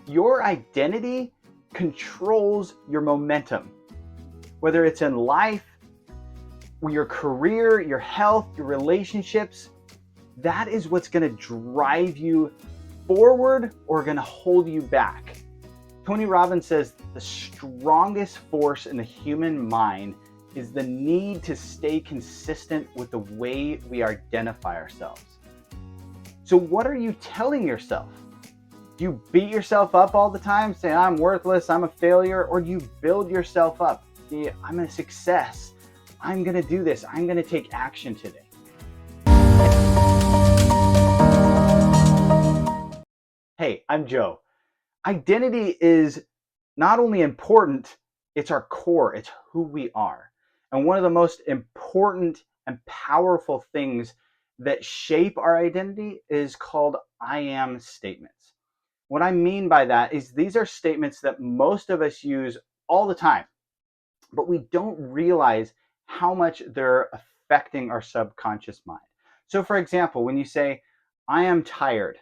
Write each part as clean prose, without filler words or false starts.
Your identity controls your momentum, whether it's in life, your career, your health, your relationships. That is what's going to drive you forward or going to hold you back. Tony Robbins says the strongest force in the human mind is the need to stay consistent with the way we identify ourselves. So, what are you telling yourself? Do you beat yourself up all the time, saying, I'm worthless, I'm a failure, or do you build yourself up? I'm a success. I'm going to do this. I'm going to take action today. Hey, I'm Joe. Identity is not only important, it's our core, it's who we are. And one of the most important and powerful things that shape our identity is called I am statements. What I mean by that is these are statements that most of us use all the time, but we don't realize how much they're affecting our subconscious mind. So, for example, when you say, I am tired,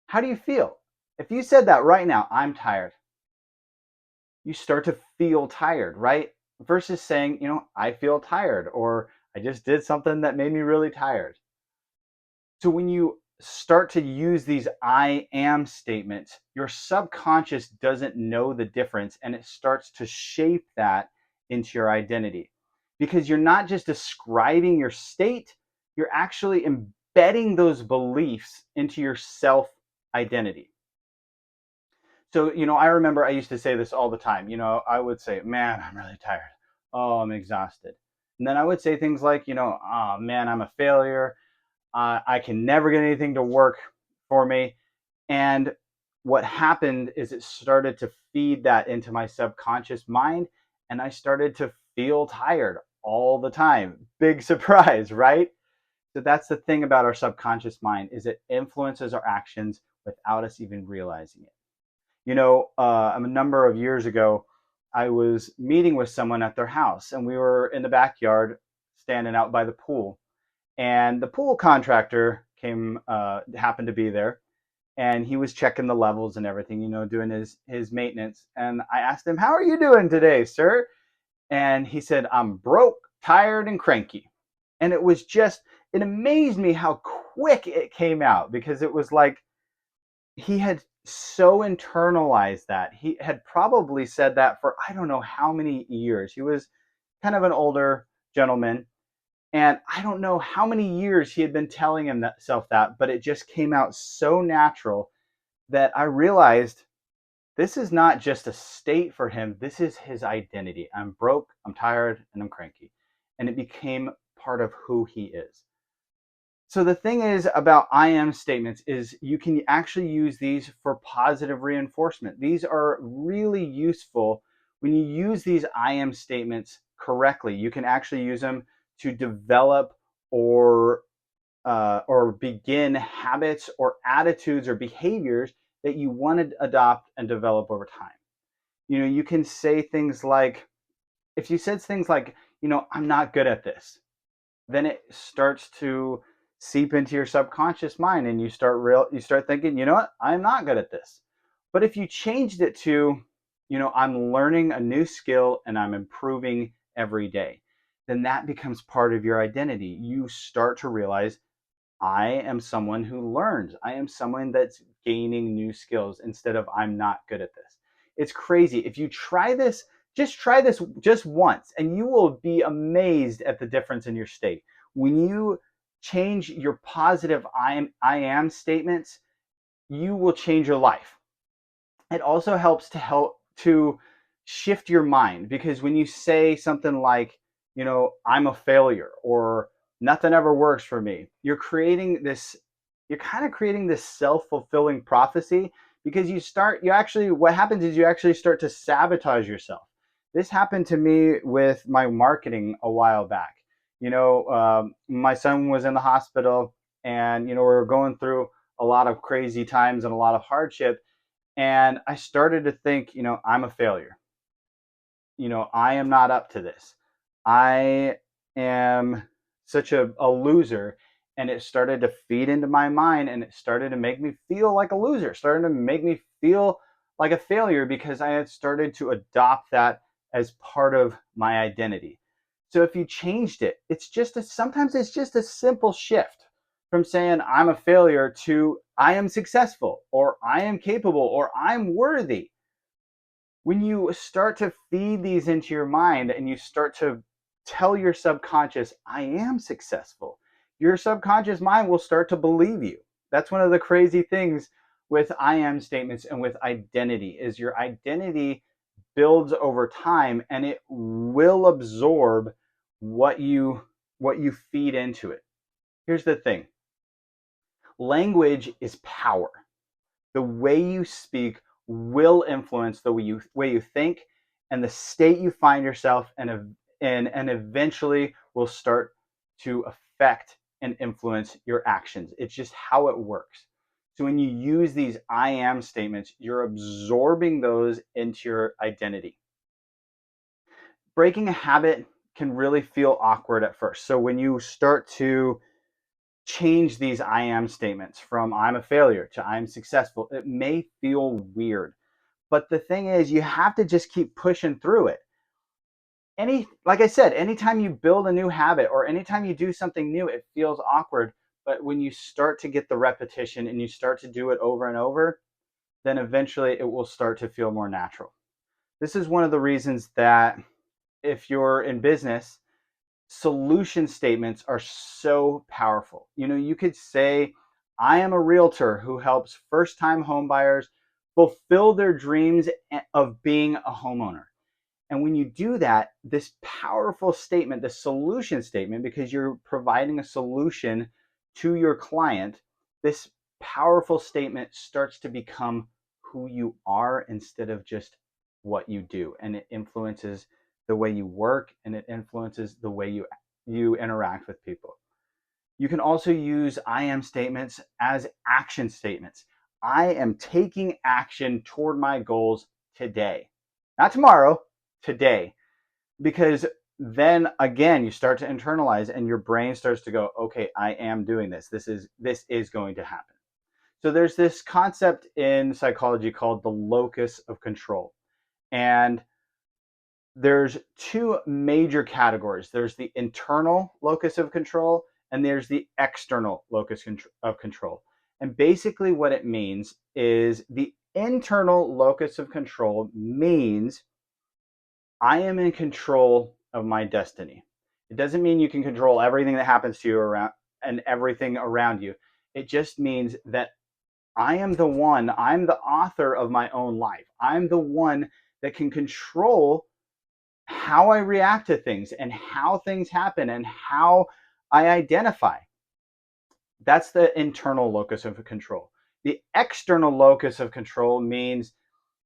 how do you feel? If you said that right now, I'm tired, you start to feel tired, right? Versus saying, I feel tired, or I just did something that made me really tired. So when you start to use these I am statements, your subconscious doesn't know the difference, and it starts to shape that into your identity. Because you're not just describing your state, you're actually embedding those beliefs into your self identity. So, I remember I used to say this all the time. I would say, man, I'm really tired. Oh, I'm exhausted. And then I would say things like, oh, man, I'm a failure. I can never get anything to work for me. And what happened is it started to feed that into my subconscious mind. And I started to feel tired all the time. Big surprise, right? So that's the thing about our subconscious mind is it influences our actions without us even realizing it. A number of years ago, I was meeting with someone at their house, and we were in the backyard standing out by the pool. And the pool contractor happened to be there, and he was checking the levels and everything, doing his maintenance. And I asked him, "How are you doing today, sir?" And he said, "I'm broke, tired, and cranky." And it amazed me how quick it came out because it was like, he had so internalized that. He had probably said that for I don't know how many years. He was kind of an older gentleman, and I don't know how many years he had been telling himself that, but it just came out so natural that I realized this is not just a state for him, this is his identity. I'm broke, I'm tired, and I'm cranky. And it became part of who he is. So the thing is about I am statements is you can actually use these for positive reinforcement. These are really useful when you use these I am statements correctly. You can actually use them to develop or begin habits or attitudes or behaviors that you want to adopt and develop over time. You can say things like, if you said things like, I'm not good at this, then it starts to seep into your subconscious mind and you start thinking, what, I'm not good at this. But if you changed it to, I'm learning a new skill and I'm improving every day, then that becomes part of your identity. You start to realize, I am someone who learns. I am someone that's gaining new skills instead of I'm not good at this. It's crazy. If you try this just once, and you will be amazed at the difference in your state. When you change your positive I am statements, you will change your life. It also help to shift your mind, because when you say something like, I'm a failure, or nothing ever works for me, you're kind of creating this self-fulfilling prophecy, because what happens is you actually start to sabotage yourself. This happened to me with my marketing a while back. My son was in the hospital, and we were going through a lot of crazy times and a lot of hardship, and I started to think, I'm a failure. I am not up to this. I am such a loser. And it started to feed into my mind, and it started to make me feel like a loser. It started to make me feel like a failure because I had started to adopt that as part of my identity. So if you changed it, sometimes it's just a simple shift from saying I'm a failure to I am successful or I am capable or I'm worthy. When you start to feed these into your mind and you start to tell your subconscious, I am successful, your subconscious mind will start to believe you. That's one of the crazy things with I am statements and with identity is your identity builds over time and it will absorb what you feed into it. Here's the thing. Language is power. The way you speak will influence the way you think and the state you find yourself and eventually will start to affect and influence your actions. It's just how it works. So when you use these I am statements, you're absorbing those into your identity. Breaking a habit can really feel awkward at first. So when you start to change these I am statements from I'm a failure to I'm successful, it may feel weird. But the thing is, you have to just keep pushing through it. Like I said, anytime you build a new habit or anytime you do something new, it feels awkward. But when you start to get the repetition and you start to do it over and over, then eventually it will start to feel more natural. This is one of the reasons that if you're in business, solution statements are so powerful. You could say, I am a realtor who helps first time homebuyers fulfill their dreams of being a homeowner. And when you do that, this powerful statement, the solution statement, because you're providing a solution to your client, this powerful statement starts to become who you are instead of just what you do. And it influences the way you work and it influences the way you interact with people. You can also use I am statements as action statements. I am taking action toward my goals today. Not tomorrow, today. Because then again, you start to internalize and your brain starts to go, okay, I am doing this. This is going to happen. So there's this concept in psychology called the locus of control. And there's two major categories. There's the internal locus of control and there's the external locus of control. And basically what it means is the internal locus of control means I am in control of my destiny. It doesn't mean you can control everything that happens to you around and everything around you. It just means that I'm the author of my own life. I'm the one that can control how I react to things and how things happen and how I identify. That's the internal locus of control. The external locus of control means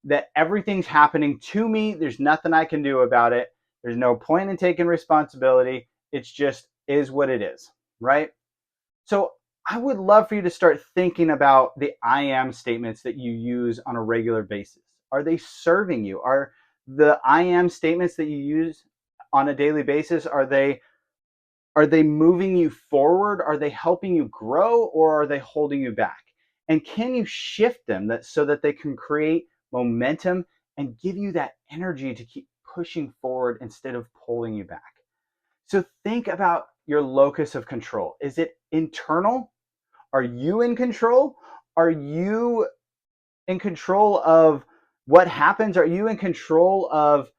that everything's happening to me. There's nothing I can do about it. There's no point in taking responsibility. It's just is what it is, right? So I would love for you to start thinking about the I am statements that you use on a regular basis. Are they serving you? Are the I am statements that you use on a daily basis, are they moving you forward? Are they helping you grow or are they holding you back? And can you shift them so that they can create momentum and give you that energy to keep pushing forward instead of pulling you back? So think about your locus of control. Is it internal? Are you in control? Are you in control of what happens? Are you in control of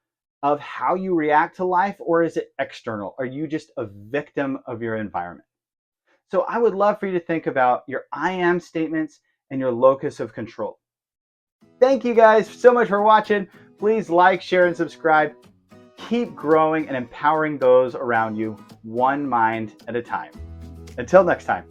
how you react to life, or is it external? Are you just a victim of your environment? So I would love for you to think about your I am statements and your locus of control. Thank you guys so much for watching. Please like, share, and subscribe. Keep growing and empowering those around you, one mind at a time. Until next time.